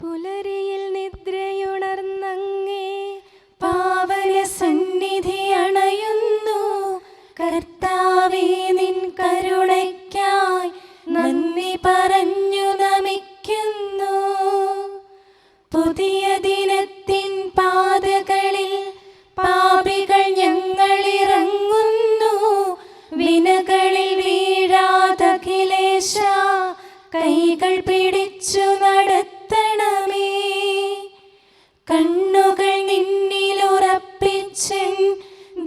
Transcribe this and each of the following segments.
പുലരിയിൽ നിദ്രയുണർന്നങ്ങേ പാവന സന്നിധി അണയുന്നു. കർത്താവേ, നിൻ കരുണയ്ക്കായി നന്ദി പറഞ്ഞു നമിക്കുന്നു. പുതിയ ദിനത്തിൻ പാതകളിൽ പാപികൾ ഞങ്ങളിറങ്ങുന്നു. വിനകളിൽ വീഴാതഖിലേശ കൈകൾ പിടിച്ചു നടത്തണമേ. കണ്ണുകൾ നിന്നിലുറപ്പിച്ചൻ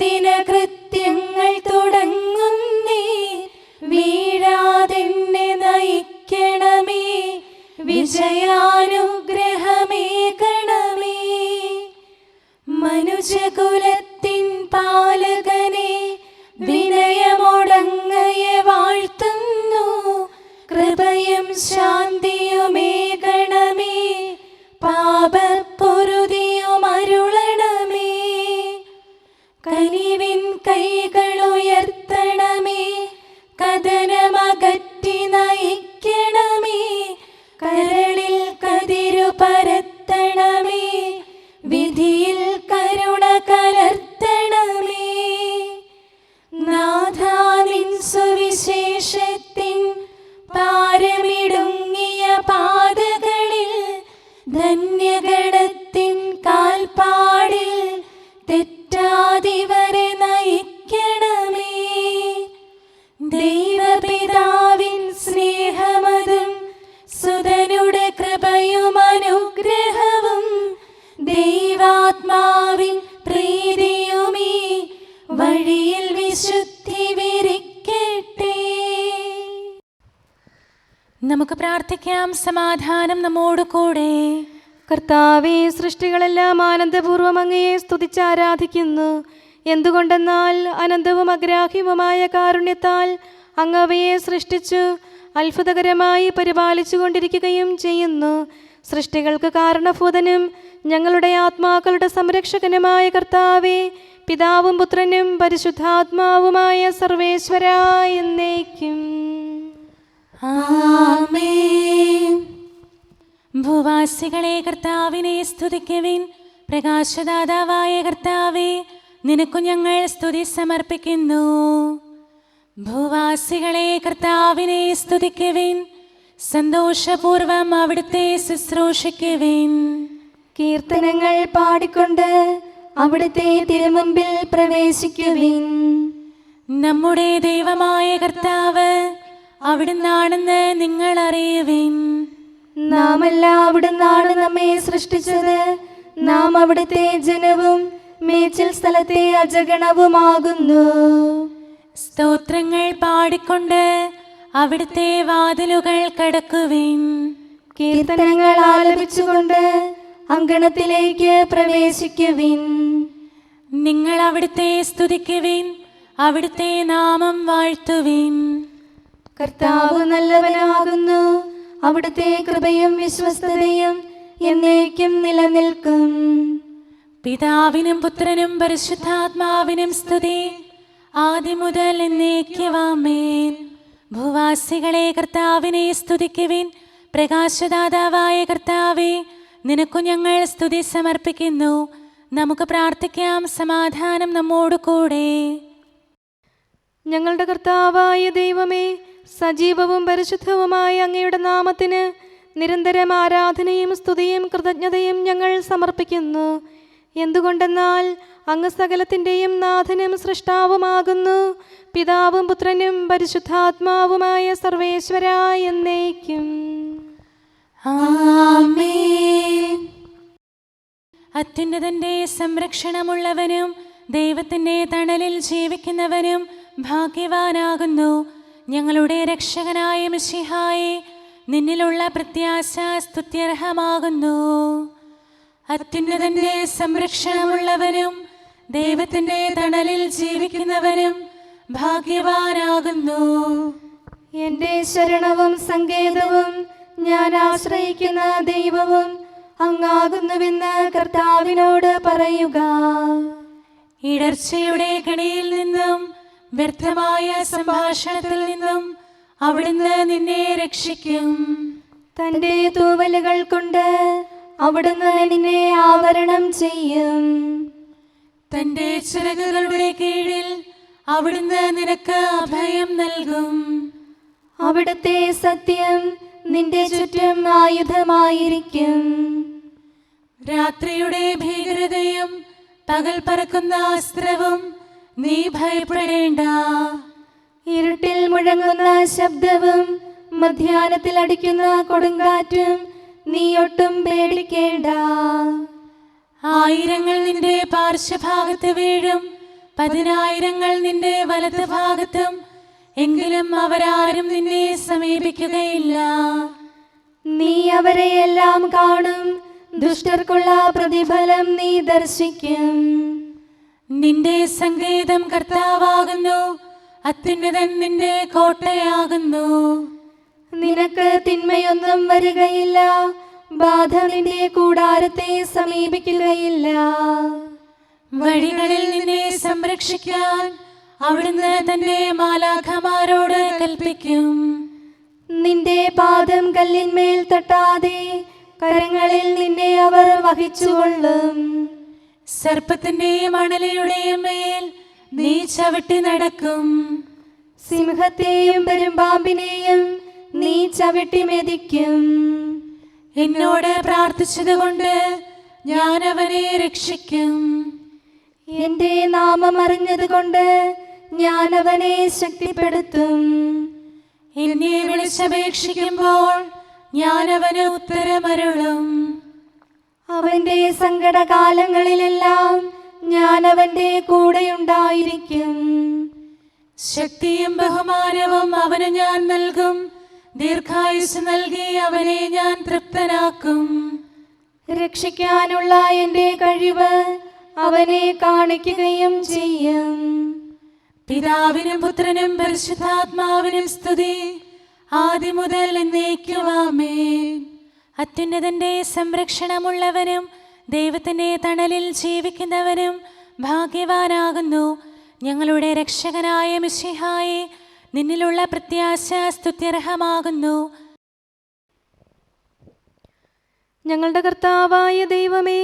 ദിനകൃത്യങ്ങൾ തുടങ്ങുന്നേ. വീഴാതെന്നെ നയിക്കണമേ, വിജയാനുഗ്രഹമേകണമേ. മനുജകുലത്തിൻ പാലകനെ വിനയമൊടങ്ങയെ വാഴ്ത്തുന്നു. കൃപയും ശാന്തിയുമേകണമേ, പാപപ്പൊറുതിയും അരുളണമേ. കനിവിൻ കൈകളുയർത്തണമേ, കഥനമകറ്റി നയിക്കണമേ. കരളിൽ കതിരു പരത്തണമേ, വിധിയിൽ കരുണ കലർത്തണമേ. നാഥാ, നിൻ സുവിശേഷത്തിൻ പാരമിടുങ്ങിയ പാതകളിൽ ധന്യഗണത്തിൻ കാൽപ്പാടിൽ തെറ്റാതിവരെ നയിക്കണമേ. ദൈവപിതാവിൻ സ്നേഹമതും സുതനുടെ കൃപയും അനുഗ്രഹവും ദൈവാത്മാവിൻ പ്രീതിയുമീ വഴിയിൽ വിശുദ്ധി വിരിക്കട്ടെ. നമുക്ക് പ്രാർത്ഥിക്കാം. സമാധാനം നമ്മോട് കൂടെ. കർത്താവേ, സൃഷ്ടികളെല്ലാം ആനന്ദപൂർവ്വം അങ്ങയെ സ്തുതിച്ച് ആരാധിക്കുന്നു. എന്തുകൊണ്ടെന്നാൽ അനന്തവും അഗ്രാഹ്യവുമായ കാരുണ്യത്താൽ അങ്ങ് അവയെ സൃഷ്ടിച്ചു അത്ഭുതകരമായി പരിപാലിച്ചു കൊണ്ടിരിക്കുകയും ചെയ്യുന്നു. സൃഷ്ടികൾക്ക് കാരണഭൂതനും ഞങ്ങളുടെ ആത്മാക്കളുടെ സംരക്ഷകനുമായ കർത്താവേ, പിതാവും പുത്രനും പരിശുദ്ധാത്മാവുമായ സർവേശ്വരാ എന്നേക്കും ആമേൻ. ഭൂവാസികളെ കർത്താവിനെ സ്തുതിക്കുവിൻ. പ്രകാശദാതാവായ കർത്താവേ, നിനക്കു ഞങ്ങൾ സ്തുതി സമർപ്പിക്കുന്നു. ഭൂവാസികളെ കർത്താവിനെ സ്തുതിക്കുവിൻ. സന്തോഷപൂർവം അവിടുത്തെ ശുശ്രൂഷിക്കുവിൻ. കീർത്തനങ്ങൾ പാടിക്കൊണ്ട് അവിടുത്തെ തിരുമുമ്പിൽ പ്രവേശിക്കുവിൻ. നമ്മുടെ ദൈവമായ കർത്താവ് അവിടുന്നാണെന്ന് നിങ്ങൾ അറിയുവിൻ. നാമല്ല അവിടുന്നാണ് നമ്മെ സൃഷ്ടിച്ചത്. നാം അവിടുത്തെ ജനവും മേച്ചിൽ സ്ഥലത്തെ അജഗണവുമാകുന്നു. സ്തോത്രങ്ങൾ പാടിക്കൊണ്ട് അവിടുത്തെ വാതിലുകൾ കടക്കുവിൻ. കീർത്തനങ്ങൾ ആലപിച്ചുകൊണ്ട് അങ്കണത്തിലേക്ക് പ്രവേശിക്കുവിൻ. നിങ്ങൾ അവിടുത്തെ സ്തുതിക്കുവിൻ, അവിടുത്തെ നാമം വാഴ്ത്തുവിൻ. കർത്താവ് നല്ലവനാകുന്നു. അവിടുത്തെ കൃപയും വിശ്വസ്തതയും എന്നേക്കും നിലനിൽക്കും. പിതാവിനും പുത്രനും പരിശുദ്ധാത്മാവിനും സ്തുതി, ആദ്യം മുതൽ എന്നേക്കും ആമേൻ. ഭൂവാസികളെ കർത്താവിനെ സ്തുതിക്കുവിൻ. പ്രകാശദാതാവായ കർത്താവേ, നിനക്കു ഞങ്ങൾ സ്തുതി സമർപ്പിക്കുന്നു. നമുക്ക് പ്രാർത്ഥിക്കാം. സമാധാനം നമ്മോട് കൂടെ. ഞങ്ങളുടെ കർത്താവായ ദൈവമേ, സജീവവും പരിശുദ്ധവുമായ അങ്ങയുടെ നാമത്തിന് നിരന്തരം ആരാധനയും സ്തുതിയും കൃതജ്ഞതയും ഞങ്ങൾ സമർപ്പിക്കുന്നു. എന്തുകൊണ്ടെന്നാൽ അങ്ങ് സകലത്തിൻ്റെയും നാഥനും സൃഷ്ടാവുമാകുന്നു. പിതാവും പുത്രനും പരിശുദ്ധാത്മാവുമായ സർവേശ്വരാ എന്നേക്കും ആമേൻ. അത്യുന്നതന്റെ സംരക്ഷണമുള്ളവനും ദൈവത്തിൻ്റെ തണലിൽ ജീവിക്കുന്നവനും ഭാഗ്യവാനാകുന്നു. ഞങ്ങളുടെ രക്ഷകനായ മിശിഹായേ, നിന്നിലുള്ള പ്രത്യാശ സ്തുത്യർഹമാകുന്നു. അത്യുന്നതന്റെ സംരക്ഷണമുള്ളവനും ദൈവത്തിൻ്റെ തണലിൽ ജീവിക്കുന്നവനും ഭാഗ്യവാനാകുന്നു. എൻ്റെ ശരണവും സങ്കേതവും ഞാൻ ആശ്രയിക്കുന്ന ദൈവവും അങ്ങാകുന്നുവെന്ന് കർത്താവിനോട് പറയുക. ഇടർച്ചയുടെ കണിയിൽ നിന്നും വ്യർത്ഥമായ സംഭാഷണത്തിൽ നിന്നും അവിടുന്ന് നിന്നെ രക്ഷിക്കും. തന്റെ തൂവലുകൾ കൊണ്ട് അവിടുന്ന് നിന്നെ ആവരണം ചെയ്യും. തന്റെ ചിറകുകളുടെ കീഴിൽ അവിടുന്ന് നിനക്ക് അഭയം നൽകും. അവിടുത്തെ സത്യം നിന്റെ ചുറ്റും ആയുധമായിരിക്കും. രാത്രിയുടെ ഭീകരതയും പകൽ പറക്കുന്ന അസ്ത്രവും നീ ഭയപ്പെടേണ്ട. ഇരുട്ടിൽ മുഴങ്ങുന്ന ശബ്ദവും മധ്യാഹ്നത്തിൽ അടിക്കുന്ന കൊടുങ്കാറ്റും നീ ഒട്ടും പേടിക്കേണ്ട. ആയിരങ്ങൾ നിന്റെ പാർശ്വഭാഗത്ത് വീഴും, 10,000 നിന്റെ വലത് ഭാഗത്തും, എങ്കിലും അവരാരും നിന്നെ സമീപിക്കുകയില്ല. നീ അവരെയെല്ലാം കാണും, ദുഷ്ടർക്കുള്ള പ്രതിഫലം നീ ദർശിക്കും. നിന്റെ സങ്കേതം കർത്താവാകുന്നു, അത്യുന്നതൻ നിന്റെ കോട്ടയാകുന്നു. നിനക്ക് തിന്മയൊന്നും വരികയില്ല, ബാധ നിന്റെ കൂടാരത്തെ സമീപിക്കുകയില്ല. വഴികളിൽ നിന്നെ സംരക്ഷിക്കാൻ അവിടുന്ന് തന്റെ മാലാഖമാരോട് കൽപ്പിക്കും. നിന്റെ പാദം കല്ലിന്മേൽ തട്ടാതെ കരങ്ങളിൽ നിന്നെ അവർ വഹിച്ചുകൊള്ളും. സർപ്പത്തിന്റെയും അണലയുടെയും മേൽ നീ ചവിട്ടി നടക്കും. സിംഹത്തെയും പെരുമ്പാമ്പിനെയും നീ ചവിട്ടി മെതിക്കും. എന്നോട് പ്രാർത്ഥിച്ചതുകൊണ്ട് ഞാൻ അവനെ രക്ഷിക്കും. എന്റെ നാമം അറിഞ്ഞതുകൊണ്ട് ഞാൻ അവനെ ശക്തിപ്പെടുത്തും. എന്നെ വിളിച്ചപേക്ഷിക്കുമ്പോൾ ഞാൻ അവന് ഉത്തരമരുളും. അവന്റെ സങ്കടകാലങ്ങളിലെല്ലാം ഞാൻ അവന്റെ കൂടെയുണ്ടായിരിക്കും. ശക്തിയും ബഹുമാനവും അവന് ഞാൻ നൽകും. ദീർഘായുസ് നൽകി അവനെ ഞാൻ തൃപ്തനാക്കും. രക്ഷിക്കാനുള്ള എന്റെ കഴിവ് അവനെ കാണിക്കുകയും ചെയ്യും. പിതാവിനും പുത്രനും പരിശുദ്ധാത്മാവിനും സ്തുതി, ആദ്യം മുതൽ എന്നേക്കും ആമേൻ. അത്യുന്നതന്റെ സംരക്ഷണമുള്ളവനും ദൈവത്തിന്റെ തണലിൽ ജീവിക്കുന്നവനും ഭാഗ്യവാനാകുന്നു ഞങ്ങളുടെ രക്ഷകനായ മിശിഹായെ. നിന്നിലുള്ള പ്രത്യാശ സ്തുത്യർഹമാകുന്നു. ഞങ്ങളുടെ കർത്താവായ ദൈവമേ,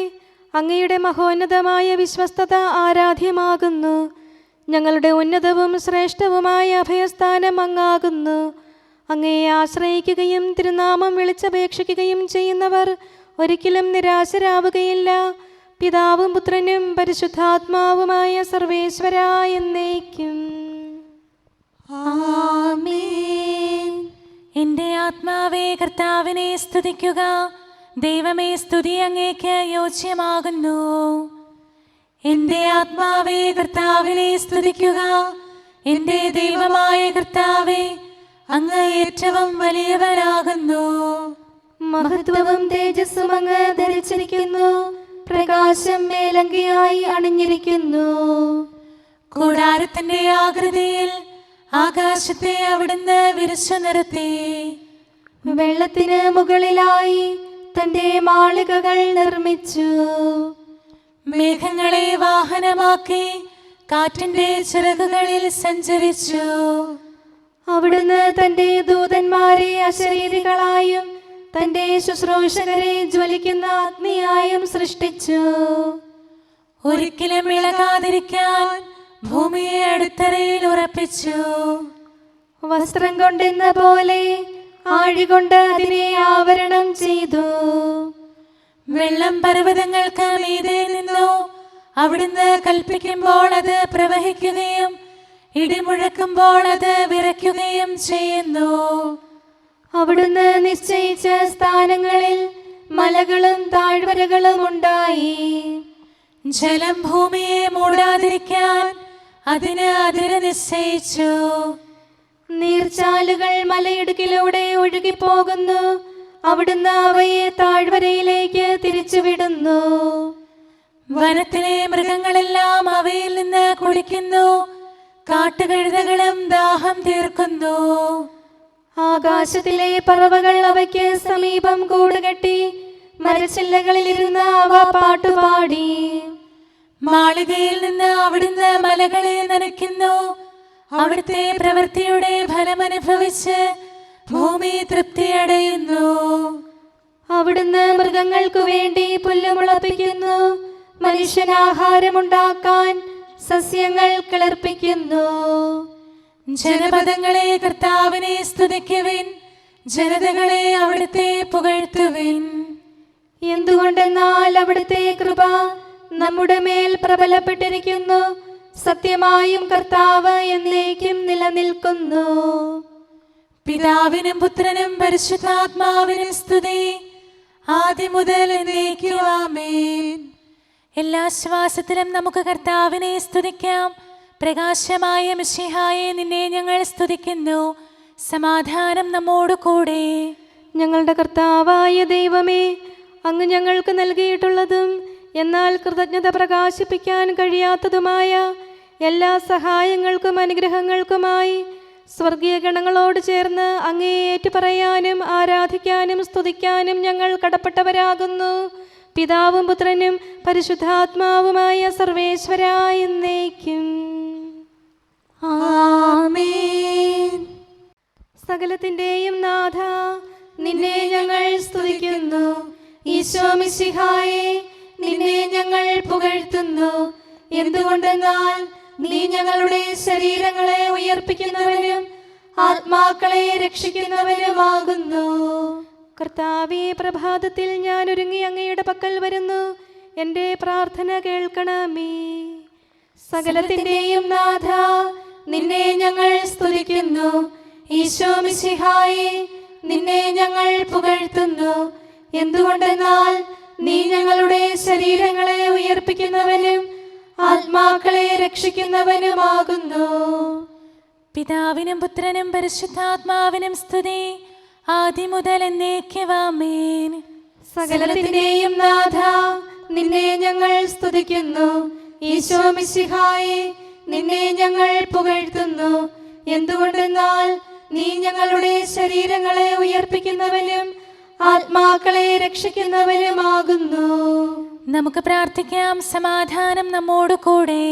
അങ്ങയുടെ മഹോന്നതമായ വിശ്വസ്തത ആരാധ്യമാകുന്നു. ഞങ്ങളുടെ ഉന്നതവും ശ്രേഷ്ഠവുമായ അഭയസ്ഥാനം അങ്ങാകുന്നു. അങ്ങയെ ആശ്രയിക്കുകയും തിരുനാമം വിളിച്ചപേക്ഷിക്കുകയും ചെയ്യുന്നവർ ഒരിക്കലും നിരാശരാവുകയില്ല. പിതാവും പുത്രനും പരിശുദ്ധാത്മാവുമായ സർവേശ്വരാ എന്നേക്കും ആമേൻ. എൻ്റെ ആത്മാവേ കർത്താവിനെ സ്തുതിക്കുക. ദൈവമേ, സ്തുതി അങ്ങേക്ക് യോജ്യമാകുന്നു. എൻ്റെ ആത്മാവേ കർത്താവിനെ സ്തുതിക്കുക. എൻ്റെ ദൈവമായ കർത്താവേ, അങ്ങ് ഏറ്റവും വലിയവനാകുന്നു. മഹത്വവും തേജസ്സും അങ്ങ് ധരിച്ചിരിക്കുന്നു. പ്രകാശം മേലങ്കിയായി അണിഞ്ഞിരിക്കുന്നു. കൂടാരത്തിന്റെ ആകൃതിയിൽ ആകാശത്തെ അവിടുന്ന് വിരിച്ചു നിർത്തി. വെള്ളത്തിന് മുകളിലായി തന്റെ മാളികകൾ നിർമ്മിച്ചു. മേഘങ്ങളെ വാഹനമാക്കി കാറ്റിന്റെ ചിറകുകളിൽ സഞ്ചരിച്ചു. അവിടുന്ന് തന്റെ ദൂതന്മാരെ അശരീരികളായും തന്റെ ശുശ്രൂഷകരെ ജ്വലിക്കുന്ന അഗ്നിയായും സൃഷ്ടിച്ചു. ഒരിക്കലും ഇളകാതിരിക്കാൻ ഭൂമിയെ അടിത്തറയിൽ ഉറപ്പിച്ചു. വസ്ത്രം കൊണ്ടെന്ന പോലെ ആഴികൊണ്ട് അതിനെ ആവരണം ചെയ്തു. വെള്ളം പർവ്വതങ്ങൾക്ക് മീതെ നിന്നു. അവിടുന്ന് കൽപ്പിക്കുമ്പോൾ അത് പ്രവഹിക്കുകയും ഇടിമുഴക്കുമ്പോൾ അത് വിറയ്ക്കുകയും ചെയ്യുന്നു. അവിടുന്ന് നിശ്ചയിച്ച സ്ഥാനങ്ങളിൽ മലകളും താഴ്വരകളും ഉണ്ടായി. ജലം ഭൂമിയെ മൂടാതിരിക്കാൻ അതിന് അതിര് നിശ്ചയിച്ചു. നീർച്ചാലുകൾ മലയിടുക്കിലൂടെ ഒഴുകിപ്പോകുന്നു. അവിടുന്ന് അവയെ താഴ്വരയിലേക്ക് തിരിച്ചുവിടുന്നു. വനത്തിലെ മൃഗങ്ങളെല്ലാം അവയിൽ നിന്ന് കുടിക്കുന്നു. കാട്ടുകഴുതകളും ദാഹം തീർക്കുന്നു. ആകാശത്തിലെ പറവകൾ അവയ്ക്ക് സമീപം കൂടുകെട്ടി മരച്ചില്ലകളിലിരുന്ന് അവ പാട്ടുപാടി. മാളികയിൽ നിന്ന് അവിടുന്ന് മലകളെ നനയ്ക്കുന്നു. അവിടുത്തെ പ്രവൃത്തിയുടെ ഫലമനുഭവിച്ച് ഭൂമി തൃപ്തിയടയുന്നു. അവിടുന്ന് മൃഗങ്ങൾക്കു വേണ്ടി പുല്ല് മുളപ്പിക്കുന്നു, മനുഷ്യനാഹാരമുണ്ടാക്കാൻ സസ്യങ്ങൾ കിളിർപ്പിക്കുന്നു. ജനപദങ്ങളെ കർത്താവിനെ സ്തുതിക്കുവിൻ, ജനതകളെ അവിടുത്തെ പുകഴ്ത്തുവിൻ. എന്തുകൊണ്ടെന്നാൽ അവിടുത്തെ കൃപ നമ്മുടെ മേൽ പ്രബലപ്പെട്ടിരിക്കുന്നു, സത്യമായും കർത്താവ് എന്നേക്കും നിലനിൽക്കുന്നു. പിതാവിനും പുത്രനും പരിശുദ്ധാത്മാവിനും സ്തുതി, ആദ്യം മുതൽ എന്നേക്കും ആമേൻ. എല്ലാ ശ്വാസത്തിലും നമുക്ക് കർത്താവിനെ സ്തുതിക്കാം. പ്രകാശമായ മിശിഹായെ, നിന്നെ ഞങ്ങൾ സ്തുതിക്കുന്നു. സമാധാനം നമ്മോട് കൂടെ. ഞങ്ങളുടെ കർത്താവായ ദൈവമേ, അങ്ങ് ഞങ്ങൾക്ക് നൽകിയിട്ടുള്ളതും എന്നാൽ കൃതജ്ഞത പ്രകാശിപ്പിക്കാൻ കഴിയാത്തതുമായ എല്ലാ സഹായങ്ങൾക്കും അനുഗ്രഹങ്ങൾക്കുമായി സ്വർഗീയ ഗണങ്ങളോട് ചേർന്ന് അങ്ങേ ഏറ്റുപറയാനും ആരാധിക്കാനും സ്തുതിക്കാനും ഞങ്ങൾ കടപ്പെട്ടവരാകുന്നു. പിതാവും പുത്രനും പരിശുദ്ധാത്മാവുമായ സർവേശ്വരായ എന്നേക്കും ആമേൻ. സകലത്തിന്റെയും നാഥ, നിന്നെ ഞങ്ങൾ സ്തുതിക്കുന്നു. ഈശോ മിശിഹായെ, നിന്നെ ഞങ്ങൾ പുകഴ്ത്തുന്നു. എന്തുകൊണ്ടെന്നാൽ നീ ഞങ്ങളുടെ ശരീരങ്ങളെ ഉയർപ്പിക്കുന്നവനും ആത്മാക്കളെ രക്ഷിക്കുന്നവനുമാകുന്നു. കർത്താവേ, പ്രഭാതത്തിൽ ഞാൻ ഒരുങ്ങി അങ്ങയുടെ പക്കൽ വരുന്നു. എൻ്റെ പ്രാർത്ഥന കേൾക്കണമേ. സകലത്തിന്റെയും നാഥ, നിന്നെ ഞങ്ങൾ സ്തുതിക്കുന്നു. ഈശോ മിശിഹായെ, നിന്നെ ഞങ്ങൾ പുകഴ്ത്തുന്നു. എന്തുകൊണ്ടെന്നാൽ നീ ഞങ്ങളുടെ ശരീരങ്ങളെ ഉയർപ്പിക്കുന്നവനും ആത്മാക്കളെ രക്ഷിക്കുന്നവനുമാകുന്നു. പിതാവിനും പുത്രനും പരിശുദ്ധാത്മാവിനും സ്തുതി, ആദ്യം മുതൽ എന്നേക്കും ആമേൻ. സകലത്തിന്റെയും നാഥ, നിന്നെ ഞങ്ങൾ സ്തുതിക്കുന്നു. ഈശോ മിശിഹായെ, നിന്നെ ഞങ്ങൾ പുകഴ്ത്തുന്നു. എന്തുകൊണ്ടെന്നാൽ നീ ഞങ്ങളുടെ ശരീരങ്ങളെ ഉയർപ്പിക്കുന്നവനും ആത്മാക്കളെ രക്ഷിക്കുന്നവനുമാകുന്നു. നമുക്ക് പ്രാർത്ഥിക്കാം. സമാധാനം നമ്മോട് കൂടെ.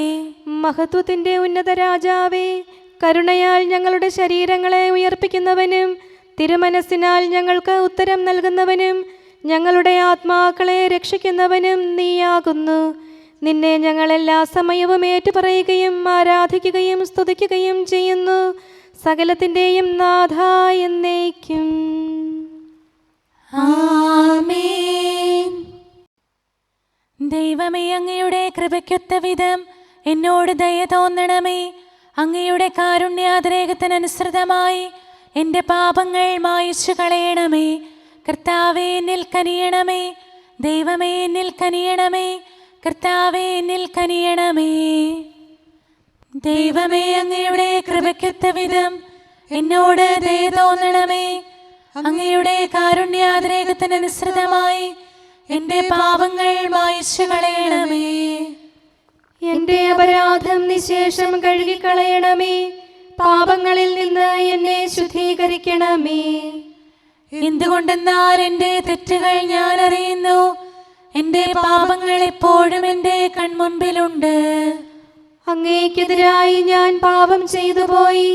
മഹത്വത്തിന്റെ ഉന്നത രാജാവേ, കരുണയാൽ ഞങ്ങളുടെ ശരീരങ്ങളെ ഉയർപ്പിക്കുന്നവനും തിരുമനസ്സിനാൽ ഞങ്ങൾക്ക് ഉത്തരം നൽകുന്നവനും ഞങ്ങളുടെ ആത്മാക്കളെ രക്ഷിക്കുന്നവനും നീയാകുന്നു. നിന്നെ ഞങ്ങൾ എല്ലാ സമയവും ഏറ്റുപറയുകയും ആരാധിക്കുകയും സ്തുതിക്കുകയും ചെയ്യുന്നു. സകലത്തിന്റെയും നാഥ എന്നേക്കും ആമേൻ. ദൈവമേ, അങ്ങയുടെ കൃപയ്ക്കൊത്ത വിധം എന്നോട് ദയ തോന്നണമേ. അങ്ങയുടെ കാരുണ്യാതിരേകത്തിനനുസൃതമായി എൻ്റെ പാപങ്ങൾ മായിച്ചു കളയണമേ. കർത്താവേ, എന്നിൽ കനിയണമേ. ദൈവമേ, എന്നിൽ കനിയണമേ. കർത്താവേ, എന്നിൽ കനിയണമേ. ദൈവമേ, അങ്ങയുടെ കൃപയ്ക്കൊത്ത വിധം എന്നോട് ദയ തോന്നണമേ. അങ്ങയുടെ കാരുണ്യാതിരേകത്തിനനുസൃതമായി എൻ്റെ പാപങ്ങൾ മായിച്ചു കളയണമേ. എൻ്റെ അപരാധം നിശേഷം കഴുകിക്കളയണമേ. പാപങ്ങളിൽ നിന്ന് എന്നെ ശുദ്ധീകരിക്കണമേ. എന്തുകൊണ്ടെന്നാൽ എൻ്റെ തെറ്റുകൾ ഞാൻ അറിയുന്നു. എൻ്റെ പാപങ്ങൾ എപ്പോഴും എൻ്റെ കൺമുൻപിലുണ്ട്. അങ്ങേക്കെതിരായി ഞാൻ പാപം ചെയ്തു പോയി.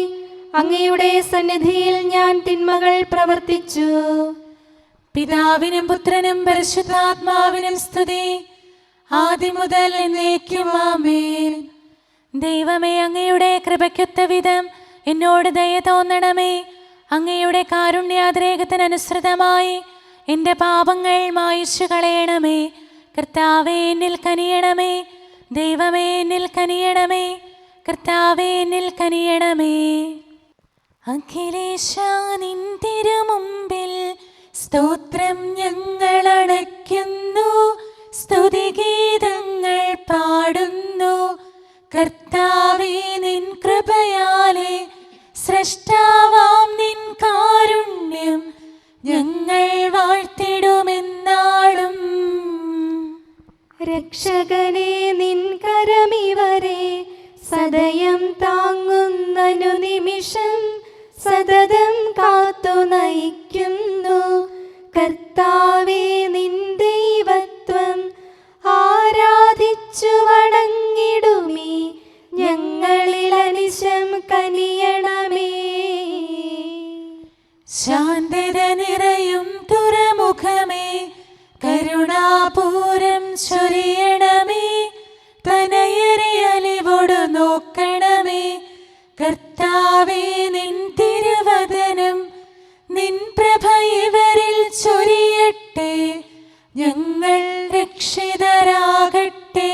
അങ്ങയുടെ സന്നിധിയിൽ ഞാൻ തിന്മകൾ പ്രവർത്തിച്ചു. പിതാവിനും പുത്രനും പരിശുദ്ധാത്മാവിനും സ്തുതി, ആദ്യം മുതൽ എന്നേക്കും ആമേൻ. ദൈവമേ, അങ്ങയുടെ കൃപയ്ക്കൊത്ത വിധം എന്നോട് ദയ തോന്നണമേ. അങ്ങയുടെ കാരുണ്യാതിരേകത്തിനനുസൃതമായി എൻ്റെ പാപങ്ങൾ മായിച്ചു കളയണമേ. കർത്താവേ, എന്നിൽ കനിയണമേ. ദൈവമേ, എന്നിൽ കനിയണമേ. കർത്താവേ, എന്നിൽ കനിയണമേ. അഖിലേശാ, നിൻ തിരുമുമ്പിൽ സ്തോത്രം ഞങ്ങൾ അണയ്ക്കുന്നു. സ്തുതിഗീതങ്ങൾ പാടുന്നു. കർത്താവേ, നിൻ കൃപയാലെ സ്രഷ്ടാവാം നിൻ കാരുണ്യം ഞങ്ങൾ വാഴ്ത്തിടുമെന്നാളും. രക്ഷകനെ, നിൻ കരമിവരെ സദയം താങ്ങുന്നനു നിമിഷം സതതം കാത്തു നയിക്കുന്നു. കർത്താവേ, നിൻ ദൈവത്വം ആരാധിച്ചു വണങ്ങിടുമീ ഞങ്ങളിൽ അനിശം കനിയണമേ. ശാന്തത നിറയും തുറമുഖമേ, കരുണാപൂരം ചൊരിയണമേ. തനയരെ അലിവോടു നോക്കണമേ. കർത്താവേ, നിൻ തിരുവദനം നിൻ പ്രഭ ഇവരിൽ ചൊരിയട്ടെ. ഞങ്ങൾ രക്ഷിതരാകട്ടെ.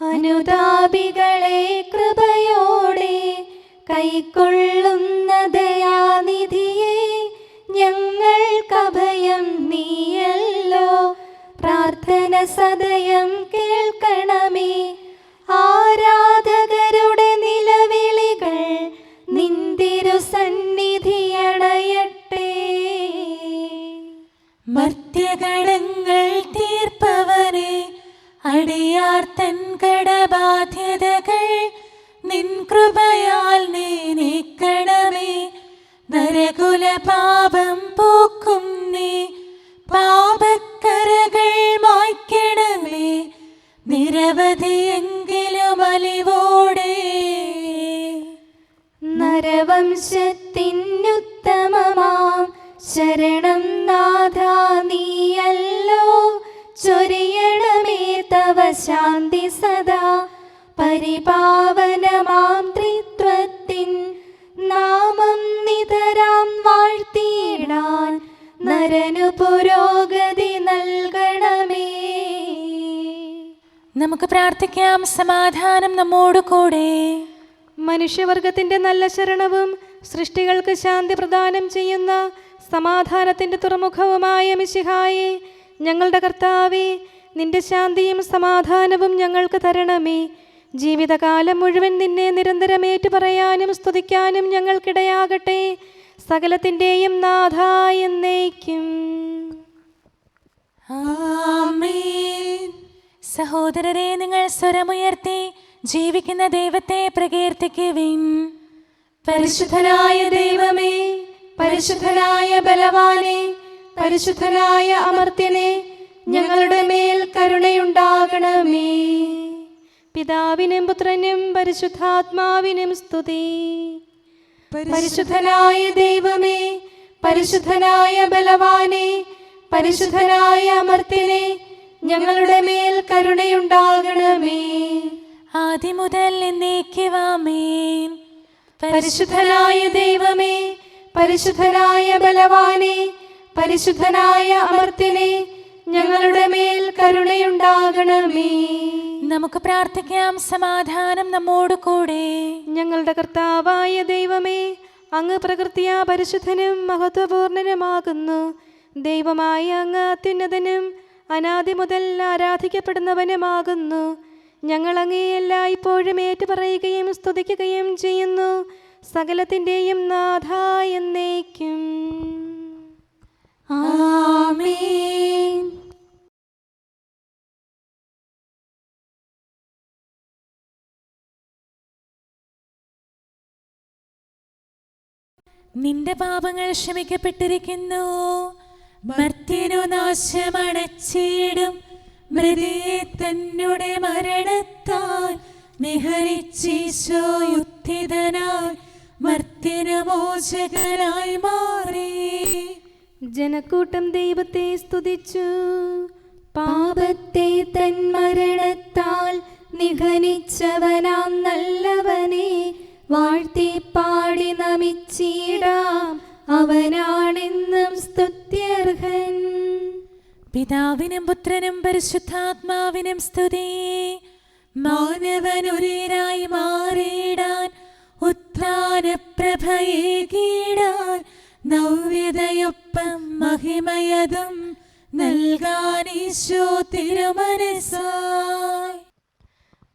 അനുതാപികളെ കൃപയോടെ കൈക്കൊള്ളുന്ന ദയാനിധിയെ, ഞങ്ങൾക്കഭയം നീയല്ലോ. പ്രാർത്ഥന സദയം കേൾക്കണമേ. ആരാധകരുടെ നിലവിളികൾ നിന്തിരു സന്നിധിയണയട്ടെ. മർത്യകടങ്ങൾ തീർപ്പവനെ, അടിയാർ തൻ കടബാധ്യതകൾ നിൻ കൃപയാൽ നീ നീക്കണമേ. നരകുല പാപം പോക്കും നീ, പാപക്കരകൾ മായ്ക്കണമേ. നിരവധിയെങ്കിലും അലിവോടെ നരവംശത്തിനുത്തമമാം ശരണം നാഥ നീയല്ലോ. ചൊരിയണമേ തവ ശാന്തി സദാ. പരിപാവനമാം ത്രിത്വത്തിൻ നാമം നിതരാം വാഴ്ത്തിയിടാൻ നരനു പുരോഗതി നൽകണമേ. നമുക്ക് പ്രാർത്ഥിക്കാം. സമാധാനം നമ്മോട് കൂടെ. മനുഷ്യവർഗത്തിന്റെ നല്ല ശരണവും സൃഷ്ടികൾക്ക് ശാന്തി പ്രദാനം ചെയ്യുന്ന സമാധാനത്തിന്റെ തുറമുഖവുമായ മിശിഹായേ, ഞങ്ങളുടെ കർത്താവേ, നിന്റെ ശാന്തിയും സമാധാനവും ഞങ്ങൾക്ക് തരണമേ. ജീവിതകാലം മുഴുവൻ നിന്നെ നിരന്തരം ഏറ്റുപറയാനും സ്തുതിക്കാനും ഞങ്ങൾക്കിടയാകട്ടെ. സകലത്തിൻ്റെയും നാഥ എന്നേക്കും. ആമേൻ. സഹോദരരെ, നിങ്ങൾ സ്വരമുയർത്തി ജീവിക്കുന്ന ദൈവത്തെ പ്രകീർത്തിക്കുവിൻ. പരിശുദ്ധനായ ദൈവമേ, പരിശുദ്ധനായ ബലവാനെ, പരിശുദ്ധനായ അമർത്യനെ, ഞങ്ങളുടെ മേൽ കരുണയുണ്ടാകണമേ. പിതാവിനും പുത്രനും പരിശുദ്ധാത്മാവിനും സ്തുതി. പരിശുദ്ധനായ ദൈവമേ, പരിശുദ്ധനായ ബലവാനെ, പരിശുദ്ധനായ അമർത്യനെ, ഞങ്ങളുടെ മേൽ കരുണയുണ്ടാകണമേ. ആദ്യം മുതൽ എന്നേക്കും ആമേൻ. പരിശുദ്ധനായ ദൈവമേ, പരിശുദ്ധനായ ബലവാനെ, പരിശുദ്ധനായ അമർത്യനെ, ഞങ്ങളുടെ മേൽ കരുണയുണ്ടാകണമേ. നമുക്ക് പ്രാർത്ഥിക്കാം. സമാധാനം നമ്മോട് കൂടെ. ഞങ്ങളുടെ കർത്താവായ ദൈവമേ, അങ്ങ് പ്രകൃതിയാ പരിശുദ്ധനും മഹത്വപൂർണനുമാകുന്നു. ദൈവമായ അങ്ങ് അത്യുന്നതനും അനാദി മുതൽ ആരാധിക്കപ്പെടുന്നവനുമാകുന്നു. ഞങ്ങൾ അങ്ങയെ എല്ലായ്പ്പോഴും ഏറ്റുപറയുകയും സ്തുതിക്കുകയും ചെയ്യുന്നു. സകലത്തിൻ്റെയും നാഥ എന്നേക്കും. ആമേൻ. നിന്റെ പാപങ്ങൾ ക്ഷമിക്കപ്പെട്ടിരിക്കുന്നു. മർത്യനു നാശമണച്ചിടും മൃതിയെ തന്നെ മരണത്താൽ നിഹരിച്ചീശോയുത്ഥിതനായി മർത്യനു മോചകനായി മാറി. ജനക്കൂട്ടം ദൈവത്തെ സ്തുതിച്ചു. പാപത്തെ തൻ മരണത്താൽ നിഘനിച്ചവനാം നല്ലവനെ വാഴ്ത്തി പാടി നമിച്ചിടാം. അവനാണെന്നും സ്തുത്യർഹൻ. പിതാവിനും പുത്രനും പരിശുദ്ധാത്മാവിനും സ്തുതി. മാനവനുരായി മാറിയിടാൻ ഉത്ഥാനപ്രഭയേകിടാൻ നവ്യതയൊപ്പം മഹിമയതും നൽകാൻ ഈശോ തിരുമനസായി.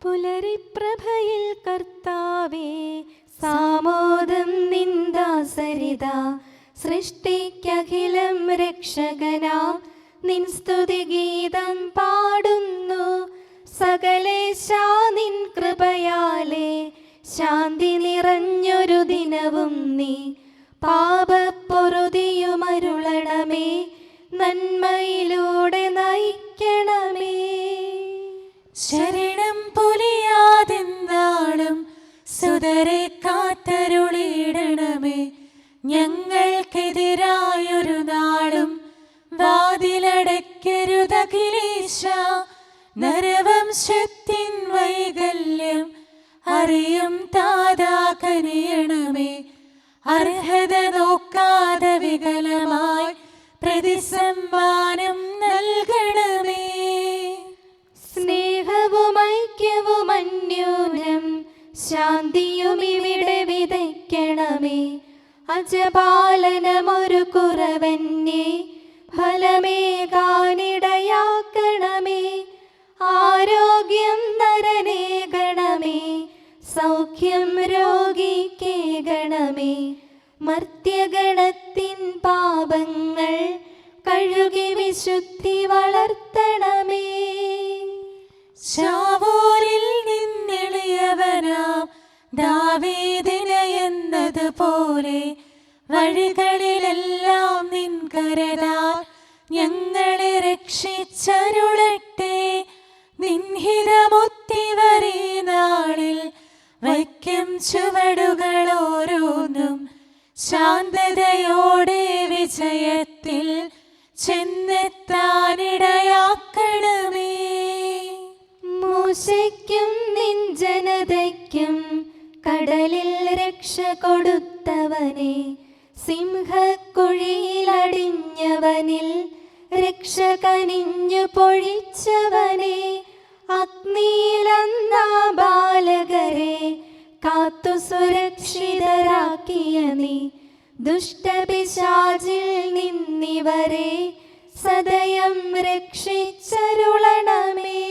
പുലരിപ്രഭയിൽ കർത്താവേ, സാമോദം നിന്ദാസരിത. സൃഷ്ടിക്കഖിലം രക്ഷകനാം നിൻ സ്തുതിഗീതം പാടുന്നു. സകലേശാ നിൻ കൃപയാലേ ശാന്തി നിറഞ്ഞൊരു ദിനവും നീ. പാപപ്പൊറുതിയുമരുളണമേ, നന്മയിലൂടെ നയിക്കണമേ. ശരണം പൊലിയാതെന്താളും സുതരെ കാത്തരുളിയിടണമേ. ഞങ്ങൾക്കെതിരായൊരു നാളും വാതിലടയ്ക്കരുതഖിലേശ. നരവംശത്തിൻ വൈകല്യം അറിയും താതാ കനിയണമേ. അർഹത നോക്കാതെ വികലമായി പ്രതിസമ്മാനം നൽകണമേ. സ്നേഹവും ഐക്യവും അന്യോന്യം ശാന്തിയും ഇവിടെ വിതയ്ക്കണമേ. അജപാലനമൊരു കുറവന്യേ ഫലമേകാനിടയാക്കണമേ. ആരോഗ്യം നരനേകണമേ, സൗഖ്യം രോഗിക്കേകണമേ. മർത്യഗണത്തിൻ പാപങ്ങൾ കഴുകി വിശുദ്ധി വളർത്തണമേ. ശാവൂരിൽ നിന്നെളിയവനാം ദാവീദിന് എന്നതുപോലെ വഴികളിലെല്ലാം നിൻ കരതാൽ ഞങ്ങളെ രക്ഷിച്ചരുളട്ടെ. നിൻഹിതമൊത്തിവരെ നാളിൽ വയ്ക്കും ചുവടുകൾ ഓരോന്നും ശാന്തതയോടെ വിജയത്തിൽ ചെന്നെത്താനിടയാക്കണമേ. മൂശയ്ക്കും നിൻ ജനതയ്ക്കും കടലിൽ രക്ഷ കൊടുത്തവനെ, സിംഹക്കുഴിയിലടിഞ്ഞവനിൽ രക്ഷ കനിഞ്ഞു പൊഴിച്ചവനെ, അഗ്നിയിലന്നാ ബാലകരെ കാത്തു സുരക്ഷിതരാക്കിയ നീ, ദുഷ്ടപിശാചിൽ നിന്നിവരെ സദയം രക്ഷിച്ചരുളണമേ.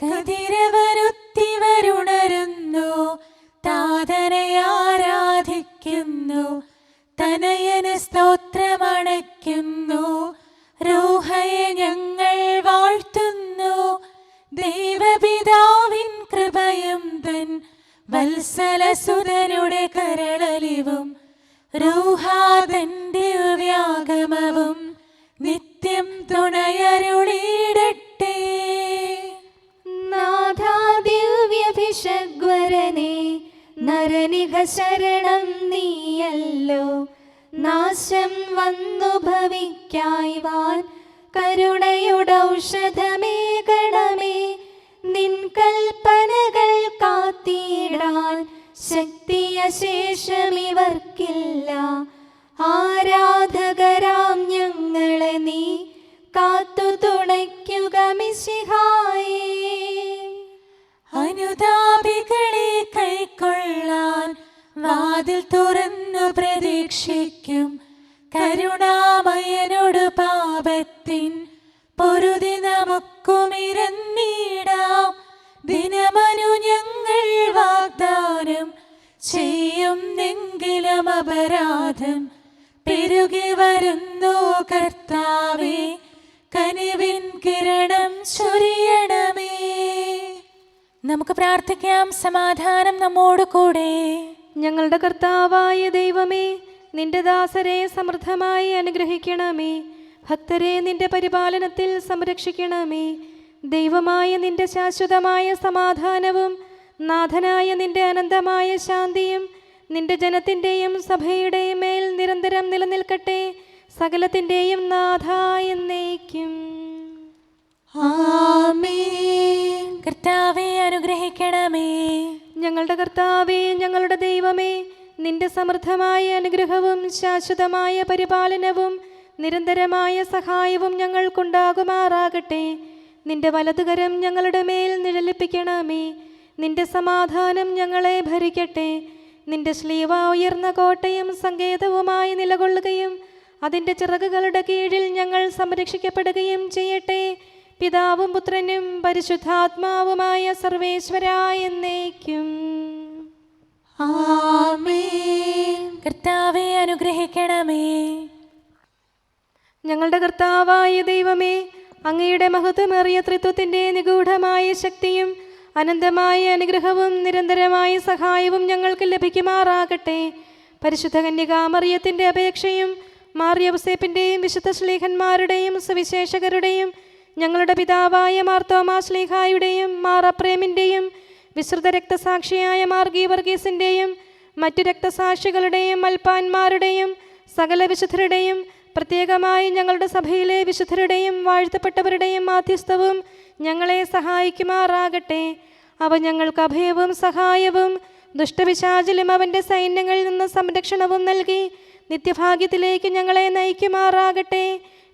കതിരവരുത്തിവരുണരുന്നു, താതനെ ആരാധിക്കുന്നു, തനയന് സ്തോത്രമണയ്ക്കുന്നു. റൂഹയെ ഞങ്ങൾ വാഴ്ത്തുന്നു. ദൈവപിതാവിൻ കൃപയും തൻ വത്സലസുതനുടെ കരളലിവും റൂഹാതന്റെ വ്യാഗമവും നിത്യം തുണയരുളിയിടട്ടെ. നാഥാ ദിവ്യഭിഷഗ്വരനെ നരനിക ശരണം നീയല്ലോ. നാശം വന്നു ഭവിക്കായ്വാൻ കരുണയുടൗഷധമേകണമേ. നിൻ കൽപ്പനകൾ കാത്തിടാൻ ശക്തിയശേഷമിവർക്കില്ല. ആരാധകരാം ഞങ്ങളെ നീ കാത്തു തുണയ്ക്കുക മിശിഹായേ. അനുതാപികളെ കൈക്കൊള്ളാൻ വാതിൽ തുറന്നു പ്രതീക്ഷിക്കും. കരുണാമയനോട് പാപത്തിൻ പൊറുതി നമുക്കുമിരന്നിടാം. ദിനമനു ഞങ്ങൾ വാഗ്ദാനം ചെയ്യുന്നെങ്കിലും അപരാധം പെരുകി വരുന്നു. കർത്താവേ, കനിവിൻ കിരണം ചൊരിയണമേ. നമുക്ക് പ്രാർത്ഥിക്കാം. സമാധാനം നമ്മോട് കൂടെ. ഞങ്ങളുടെ കർത്താവായ ദൈവമേ, നിന്റെ ദാസരെ സമൃദ്ധമായി അനുഗ്രഹിക്കണമേ. ഭക്തരെ നിന്റെ പരിപാലനത്തിൽ സംരക്ഷിക്കണമേ. ദൈവമായ നിന്റെ ശാശ്വതമായ സമാധാനവും നാഥനായ നിന്റെ അനന്തമായ ശാന്തിയും നിന്റെ ജനത്തിൻ്റെയും സഭയുടെയും മേൽ നിരന്തരം നിലനിൽക്കട്ടെ. സകലത്തിൻ്റെയും നാഥ എന്നേക്കും. ആമേൻ. കർത്താവേ, അനുഗ്രഹിക്കണമേ. ഞങ്ങളുടെ കർത്താവേ, ഞങ്ങളുടെ ദൈവമേ, നിന്റെ സമൃദ്ധമായ അനുഗ്രഹവും ശാശ്വതമായ പരിപാലനവും നിരന്തരമായ സഹായവും ഞങ്ങൾക്കുണ്ടാകുമാറാകട്ടെ. നിന്റെ വലതുകരം ഞങ്ങളുടെ മേൽ നിഴലിപ്പിക്കണമേ. നിന്റെ സമാധാനം ഞങ്ങളെ ഭരിക്കട്ടെ. നിന്റെ ശ്ലീവ ഉയർന്ന കോട്ടയും സങ്കേതവുമായി നിലകൊള്ളുകയും അതിൻ്റെ ചിറകുകളുടെ കീഴിൽ ഞങ്ങൾ സംരക്ഷിക്കപ്പെടുകയും ചെയ്യട്ടെ. പിതാവും പുത്രനും പരിശുദ്ധാത്മാവുമായ സർവേശ്വരായ എന്നേക്കും. ആമേൻ. കർത്താവേ, അനുഗ്രഹിക്കണമേ. ഞങ്ങളുടെ കർത്താവായ ദൈവമേ, അങ്ങയുടെ മഹത്വമേറിയ ത്രിത്വത്തിൻ്റെ നിഗൂഢമായ ശക്തിയും അനന്തമായ അനുഗ്രഹവും നിരന്തരമായ സഹായവും ഞങ്ങൾക്ക് ലഭിക്കുമാറാകട്ടെ. പരിശുദ്ധ കന്യകാമറിയത്തിൻ്റെ അപേക്ഷയും മാർ യൗസേപ്പിൻ്റെയും വിശുദ്ധ ശ്ലീഹന്മാരുടെയും സുവിശേഷകരുടെയും ഞങ്ങളുടെ പിതാവായ മാർ തോമാ ശ്ലീഹായുടെയും മാർ അപ്രേമിൻ്റെയും വിശുദ്ധ രക്തസാക്ഷിയായ മാർ ഗീവർഗീസിൻ്റെയും മറ്റു രക്തസാക്ഷികളുടെയും മൽപ്പാന്മാരുടെയും സകല വിശുദ്ധരുടെയും പ്രത്യേകമായി ഞങ്ങളുടെ സഭയിലെ വിശുദ്ധരുടെയും വാഴ്ത്തപ്പെട്ടവരുടെയും മാധ്യസ്ഥവും ഞങ്ങളെ സഹായിക്കുമാറാകട്ടെ. അവ ഞങ്ങൾക്ക് അഭയവും സഹായവും ദുഷ്ടപിശാചിലും അവൻ്റെ സൈന്യങ്ങളിൽ നിന്ന് സംരക്ഷണവും നൽകി നിത്യഭാഗ്യത്തിലേക്ക് ഞങ്ങളെ നയിക്കുമാറാകട്ടെ.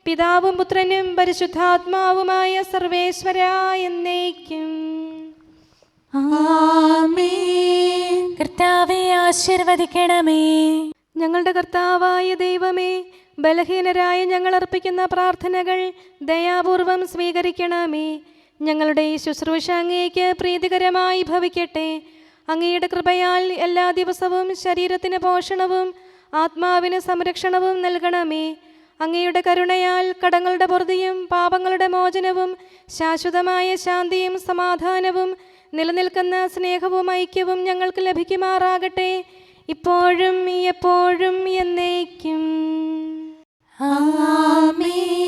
പിതാവും പുത്രനും പരിശുദ്ധാത്മാവുമായ സർവേശ്വരാ എന്നേക്കും. ആമേൻ. കർത്താവേ ആശീർവദിക്കണമേ. ഞങ്ങളുടെ കർത്താവായ ദൈവമേ, ബലഹീനരായ ഞങ്ങൾ അർപ്പിക്കുന്ന പ്രാർത്ഥനകൾ ദയാപൂർവം സ്വീകരിക്കണമേ. ഞങ്ങളുടെ ഈ ശുശ്രൂഷ അങ്ങേക്ക് പ്രീതികരമായി ഭവിക്കട്ടെ. അങ്ങയുടെ കൃപയാൽ എല്ലാ ദിവസവും ശരീരത്തിന് പോഷണവും ആത്മാവിന് സംരക്ഷണവും നൽകണമേ. അങ്ങയുടെ കരുണയാൽ കടങ്ങളുടെ പൊറുതിയും പാപങ്ങളുടെ മോചനവും ശാശ്വതമായ ശാന്തിയും സമാധാനവും നിലനിൽക്കുന്ന സ്നേഹവും ഐക്യവും ഞങ്ങൾക്ക് ലഭിക്കുമാറാകട്ടെ, ഇപ്പോഴും എപ്പോഴും എന്നേക്കും. ആമേൻ.